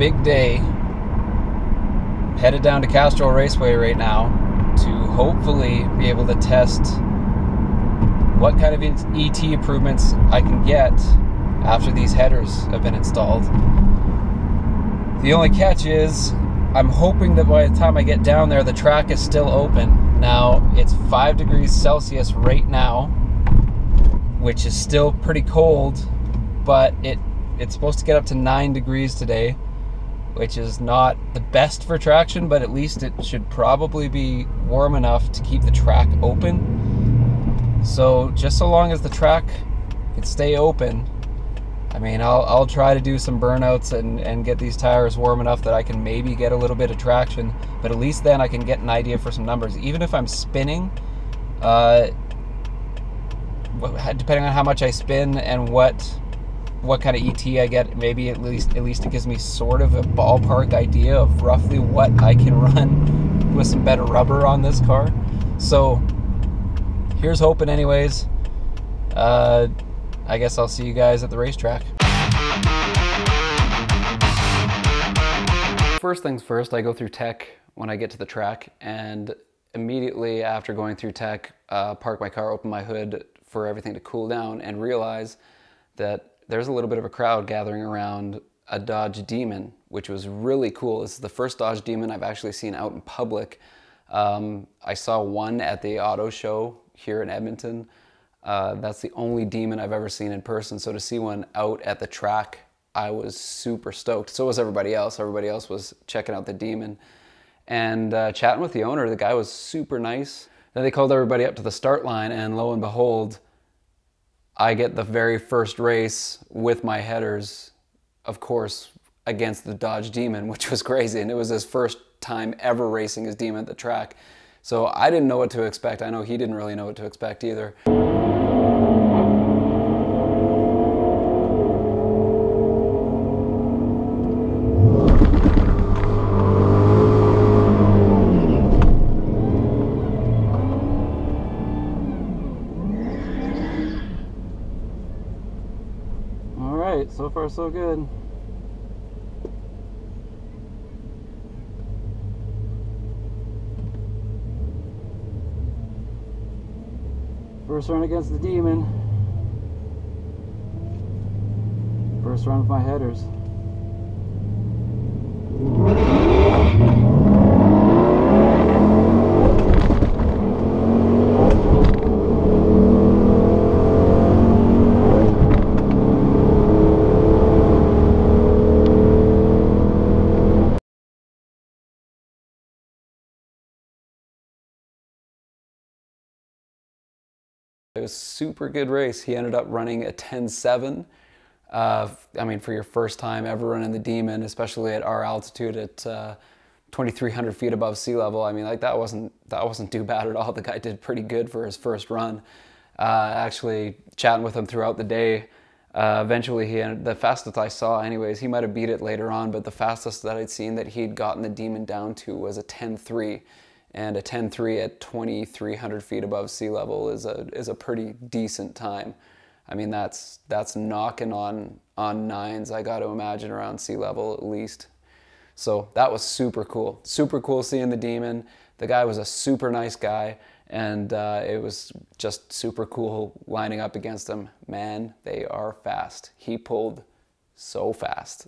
big day. Headed down to Castro Raceway right now to hopefully be able to test what kind of ET improvements I can get after these headers have been installed. The only catch is I'm hoping that by the time I get down there the track is still open. Now it's 5 degrees Celsius right now, which is still pretty cold, but it's supposed to get up to 9 degrees today, which is not the best for traction, but at least it should probably be warm enough to keep the track open. So just so long as the track can stay open, I mean, I'll try to do some burnouts and get these tires warm enough that I can maybe get a little bit of traction, but at least then I can get an idea for some numbers. Even if I'm spinning, depending on how much I spin and what kind of ET I get, maybe at least it gives me sort of a ballpark idea of roughly what I can run with some better rubber on this car. So here's hoping anyways. I guess I'll see you guys at the racetrack. First things first, I go through tech when I get to the track, and immediately after going through tech, park my car, open my hood for everything to cool down, and realize that there's a little bit of a crowd gathering around a Dodge Demon, which was really cool. This is the first Dodge Demon I've actually seen out in public. I saw one at the auto show here in Edmonton. That's the only Demon I've ever seen in person, so to see one out at the track, I was super stoked. So was everybody else. Everybody else was checking out the Demon. And chatting with the owner, the guy was super nice. Then they called everybody up to the start line, and lo and behold, I get the very first race with my headers, of course, against the Dodge Demon, which was crazy. And it was his first time ever racing his Demon at the track. So I didn't know what to expect. I know he didn't really know what to expect either. All right, so far so good. First run against the Demon. First run with my headers. It was a super good race. He ended up running a 10.7. I mean, for your first time ever running the Demon, especially at our altitude at 2,300 feet above sea level, I mean, like that wasn't too bad at all. The guy did pretty good for his first run. Actually, chatting with him throughout the day, eventually he ended, the fastest I saw anyways, he might have beat it later on, but the fastest that I'd seen that he'd gotten the Demon down to was a 10.3. And a 10.3 at 2,300 feet above sea level is a pretty decent time. I mean, that's knocking on nines, I got to imagine, around sea level at least. So that was super cool. Super cool seeing the Demon. The guy was a super nice guy, and it was just super cool lining up against him. Man, they are fast. He pulled so fast.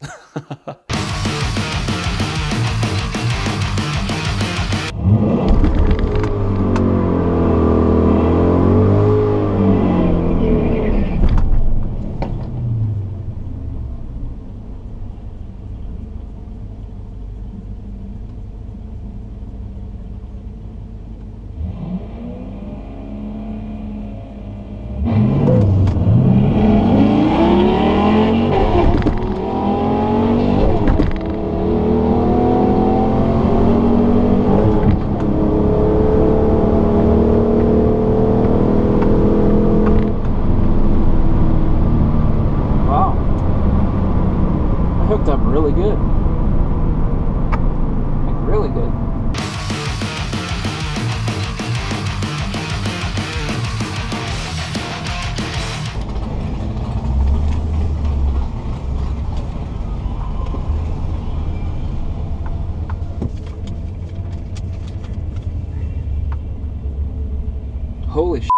Holy shit.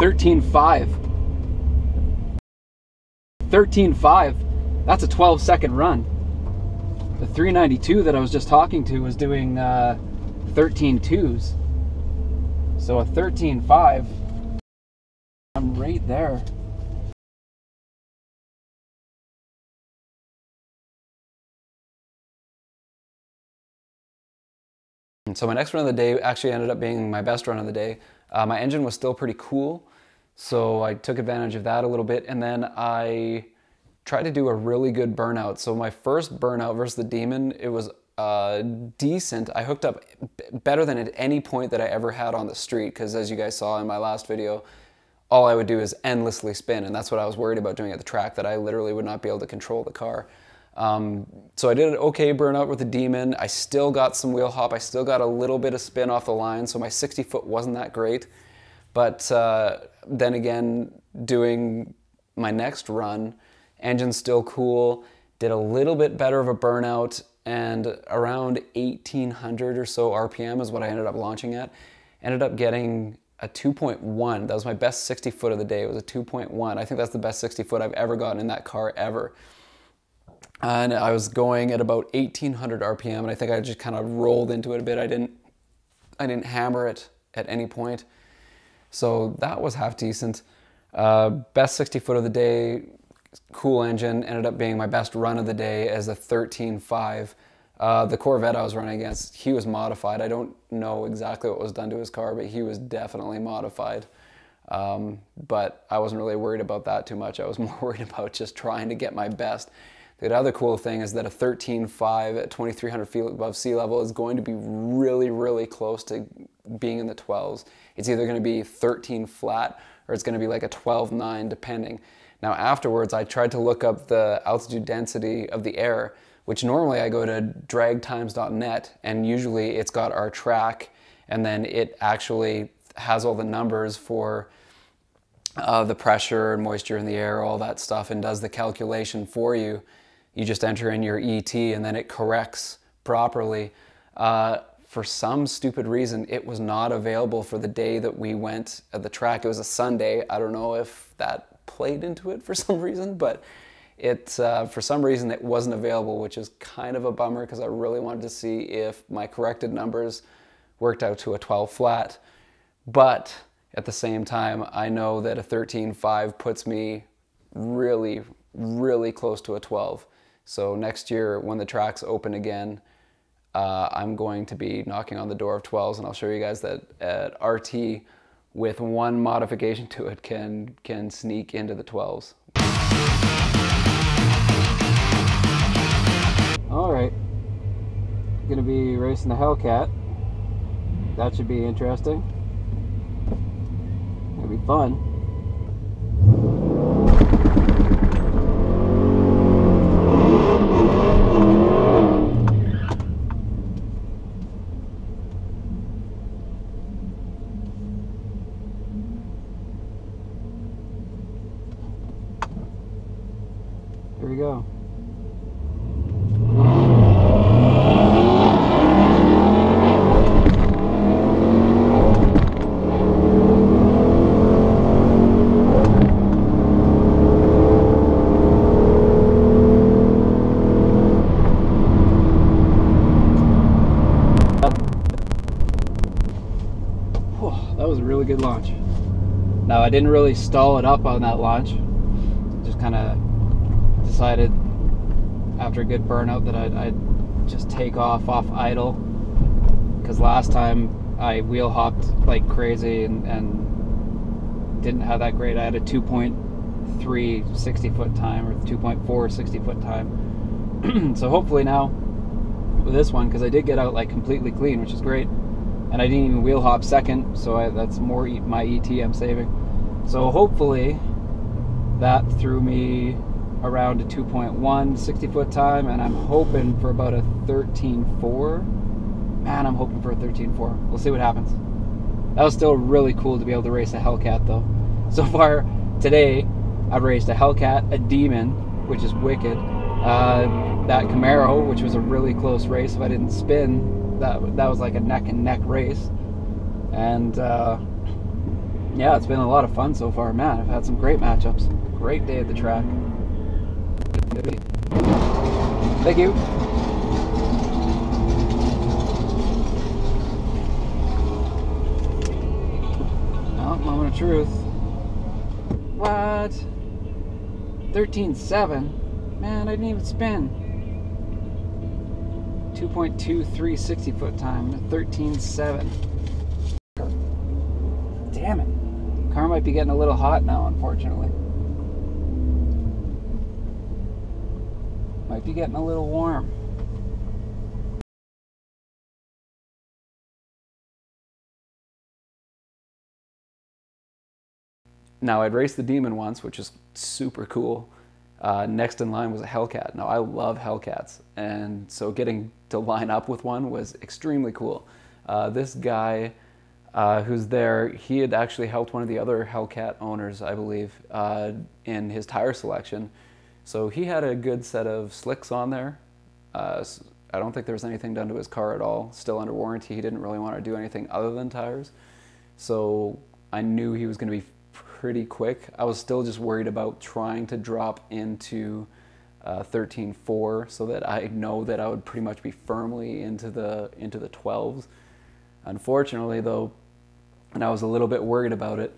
13.5. 13.5. That's a 12-second run. The 392 that I was just talking to was doing 13.2s. So a 13.5, I'm right there. And so my next run of the day actually ended up being my best run of the day. My engine was still pretty cool, so I took advantage of that a little bit, and then I tried to do a really good burnout. So my first burnout versus the Demon, it was decent. I hooked up better than at any point that I ever had on the street, because as you guys saw in my last video, all I would do is endlessly spin, and that's what I was worried about doing at the track, that I literally would not be able to control the car. So I did an okay burnout with the Demon. I still got some wheel hop. I still got a little bit of spin off the line, so my 60 foot wasn't that great. But then again, doing my next run, engine's still cool, did a little bit better of a burnout, and around 1800 or so RPM is what I ended up launching at. Ended up getting a 2.1. That was my best 60 foot of the day. It was a 2.1. I think that's the best 60 foot I've ever gotten in that car ever. And I was going at about 1800 RPM, and I think I just kind of rolled into it a bit. I didn't hammer it at any point. So that was half decent. Best 60 foot of the day, cool engine, ended up being my best run of the day as a 13.5. The Corvette I was running against, he was modified. I don't know exactly what was done to his car, but he was definitely modified. But I wasn't really worried about that too much. I was more worried about just trying to get my best. The other cool thing is that a 13.5 at 2,300 feet above sea level is going to be really, really close to being in the 12s. It's either going to be 13 flat or it's going to be like a 12.9 depending. Now afterwards, I tried to look up the altitude density of the air, which normally I go to dragtimes.net, and usually it's got our track, and then it actually has all the numbers for the pressure and moisture in the air, all that stuff, and does the calculation for you. You just enter in your ET and then it corrects properly. For some stupid reason, it was not available for the day that we went at the track. It was a Sunday. I don't know if that played into it for some reason, but for some reason it wasn't available, which is kind of a bummer because I really wanted to see if my corrected numbers worked out to a 12 flat. But at the same time, I know that a 13.5 puts me really, really close to a 12. So next year when the track's open again, I'm going to be knocking on the door of 12s, and I'll show you guys that at RT with one modification to it can sneak into the 12s. All right, gonna be racing the Hellcat. That should be interesting. It'll be fun. Here we go. That was a really good launch. Now I didn't really stall it up on that launch. Just kind of decided after a good burnout that I'd just take off idle, because last time I wheel hopped like crazy and didn't have that great. I had a 2.3 60 foot time or 2.4 60 foot time. So hopefully now with this one, because I did get out like completely clean, which is great, and I didn't even wheel hop second, so that's more my ET I'm saving. So hopefully that threw me around a 2.1 60 foot time, and I'm hoping for about a 13.4. Man, I'm hoping for a 13.4. We'll see what happens. That was still really cool to be able to race a Hellcat though. So far today, I've raced a Hellcat, a Demon, which is wicked, that Camaro, which was a really close race. If I didn't spin, that was like a neck and neck race. And Yeah, it's been a lot of fun so far, man. I've had some great matchups. Great day at the track. Thank you. Oh, moment of truth. What? 13.7? Man, I didn't even spin. 2.23 60-foot time. 13.7. Damn it. Car might be getting a little hot now, unfortunately. Might be getting a little warm. Now, I'd raced the Demon once, which is super cool. Next in line was a Hellcat. Now, I love Hellcats, and so getting to line up with one was extremely cool. This guy who's there, he had actually helped one of the other Hellcat owners, I believe, in his tire selection. So he had a good set of slicks on there. I don't think there was anything done to his car at all. Still under warranty. He didn't really want to do anything other than tires. So I knew he was going to be pretty quick. I was still just worried about trying to drop into 13.4 so that I know that I would pretty much be firmly into the 12s. Unfortunately, though, and I was a little bit worried about it,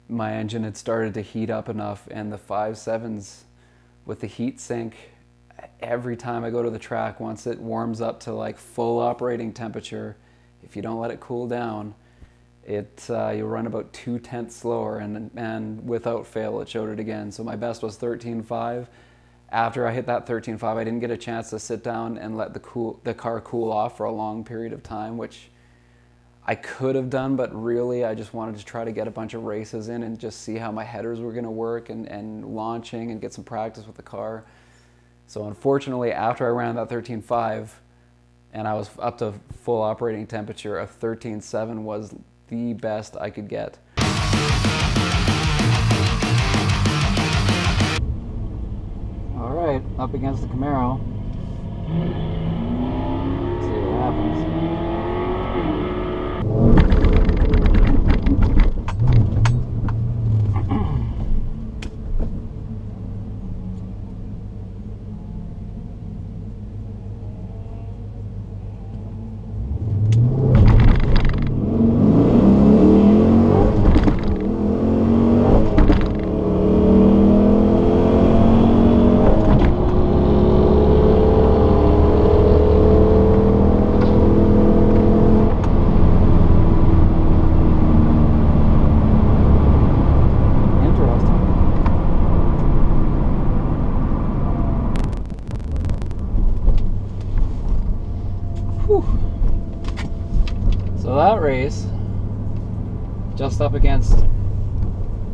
my engine had started to heat up enough, and the 5.7s with the heat sink, every time I go to the track, once it warms up to like full operating temperature, if you don't let it cool down, you'll run about 0.2 slower, and without fail it showed it again. So my best was 13.5. After I hit that 13.5, I didn't get a chance to sit down and let the car cool off for a long period of time, which I could have done, but really I just wanted to try to get a bunch of races in and just see how my headers were going to work and launching and get some practice with the car. So unfortunately, after I ran that 13.5 and I was up to full operating temperature, a 13.7 was the best I could get. All right, up against the Camaro. Let's see what happens. So that race, just up against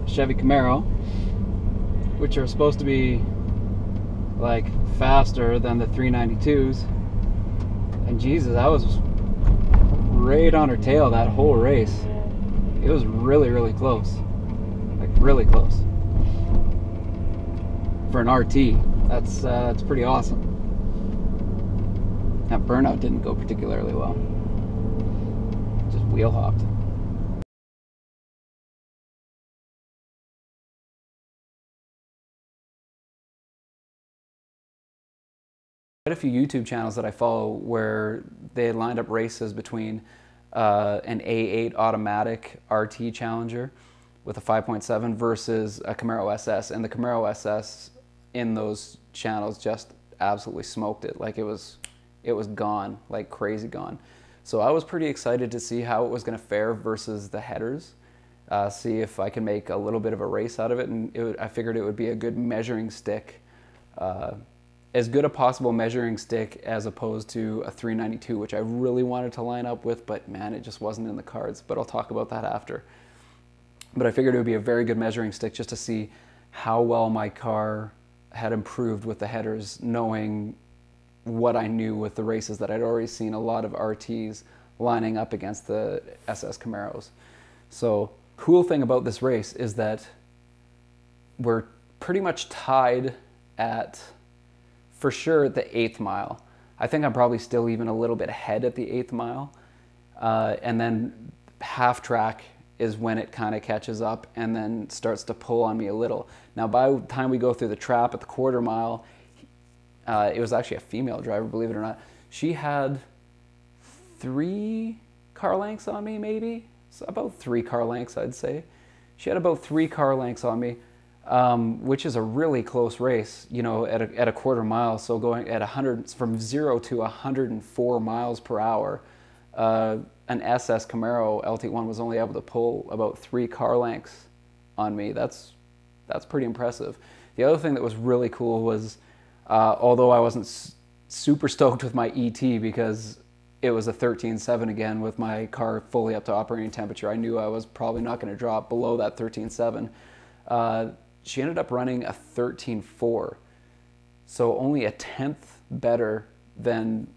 Chevy Camaro, which are supposed to be like faster than the 392s, and Jesus, I was right on her tail that whole race. It was really, really close, like really close. For an RT, that's pretty awesome. That Burnout didn't go particularly well. Just wheel hopped. Quite a few YouTube channels that I follow where they had lined up races between an A8 automatic RT Challenger with a 5.7 versus a Camaro SS, and the Camaro SS in those channels just absolutely smoked it. Like it was gone, like crazy gone. So I was pretty excited to see how it was going to fare versus the headers, see if I can make a little bit of a race out of it, and I figured it would be a good measuring stick, as good a possible measuring stick as opposed to a 392, which I really wanted to line up with, but man, it just wasn't in the cards. But I'll talk about that after. But I figured it would be a very good measuring stick just to see how well my car had improved with the headers, knowing what I knew with the races that I'd already seen a lot of RTs lining up against the SS Camaros. So cool thing about this race is that we're pretty much tied at, for sure, the 8th mile. I think I'm probably still even a little bit ahead at the 8th mile. And then half track is when it kind of catches up and then starts to pull on me a little. Now, by the time we go through the trap at the quarter mile, it was actually a female driver, believe it or not. She had 3 car lengths on me, maybe. So about 3 car lengths, I'd say. She had about 3 car lengths on me, which is a really close race, you know, at a quarter mile. So going at 100, from 0 to 104 miles per hour, an SS Camaro LT1 was only able to pull about 3 car lengths on me. That's pretty impressive. The other thing that was really cool was, although I wasn't super stoked with my ET because it was a 13.7 again with my car fully up to operating temperature, I knew I was probably not going to drop below that 13.7. She ended up running a 13.4, so only a tenth better than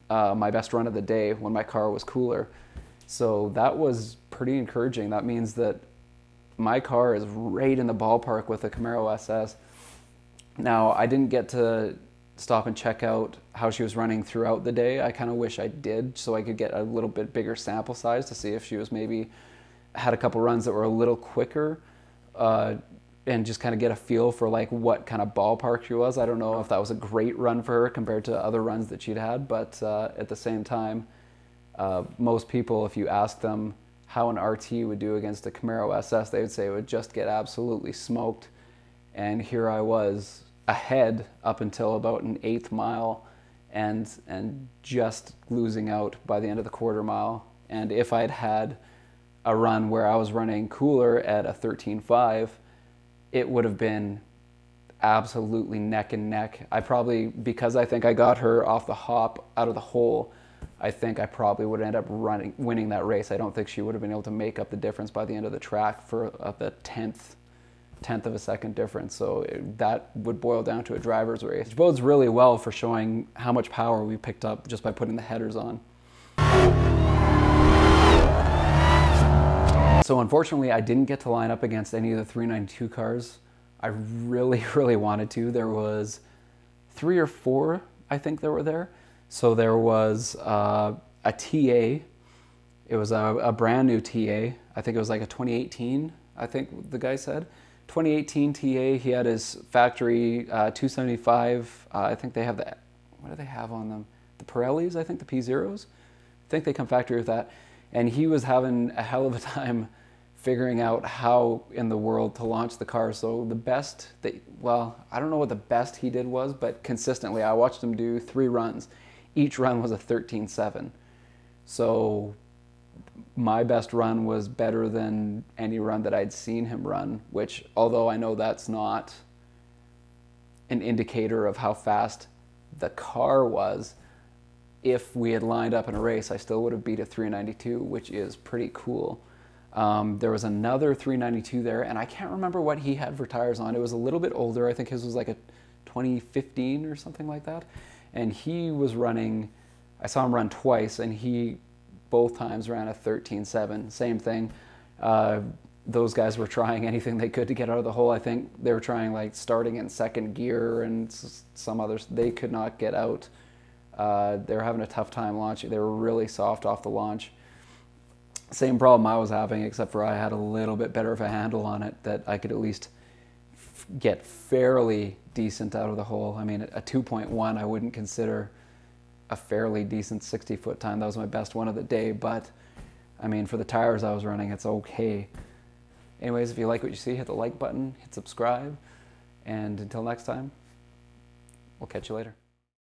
my best run of the day when my car was cooler. So that was pretty encouraging. That means that my car is right in the ballpark with the Camaro SS. Now, I didn't get to stop and check out how she was running throughout the day. I kind of wish I did, so I could get a little bit bigger sample size to see if she was maybe had a couple runs that were a little quicker, and just kind of get a feel for like what kind of ballpark she was. I don't know if that was a great run for her compared to other runs that she'd had, but at the same time, most people, if you ask them how an RT would do against a Camaro SS, they would say it would just get absolutely smoked. And here I was ahead up until about an 1/8 mile and just losing out by the end of the quarter mile. And if I'd had a run where I was running cooler at a 13.5, it would have been absolutely neck and neck. I probably, because I think I got her off the hop out of the hole, I think I probably would end up winning that race. I don't think she would have been able to make up the difference by the end of the track for the tenth of a second difference. So that would boil down to a driver's race, which bodes really well for showing how much power we picked up just by putting the headers on. So unfortunately, I didn't get to line up against any of the 392 cars. I really, really wanted to. There was 3 or 4, I think, that were there. So there was a TA. It was a brand new TA. I think it was like a 2018, I think the guy said. 2018 TA, he had his factory 275. I think they have the, what do they have on them? The Pirellis, I think, the P0s. I think they come factory with that. And he was having a hell of a time figuring out how in the world to launch the car. So the best, well, I don't know what the best he did was, but consistently I watched him do 3 runs. Each run was a 13.7. So my best run was better than any run that I'd seen him run, which, although I know that's not an indicator of how fast the car was, if we had lined up in a race, I still would have beat a 392, which is pretty cool. There was another 392 there, and I can't remember what he had for tires on. It was a little bit older. I think his was like a 2015 or something like that. And he was running, I saw him run twice, and he both times ran a 13.7. Same thing. Those guys were trying anything they could to get out of the hole. I think they were trying like starting in second gear and some others. They could not get out. They were having a tough time launching. They were really soft off the launch. Same problem I was having, except for I had a little bit better of a handle on it that I could at least get fairly decent out of the hole. I mean, a 2.1 I wouldn't consider a fairly decent 60-foot time. That was my best one of the day, but I mean, for the tires I was running, it's okay. Anyways, if you like what you see, hit the like button, hit subscribe, and until next time, we'll catch you later.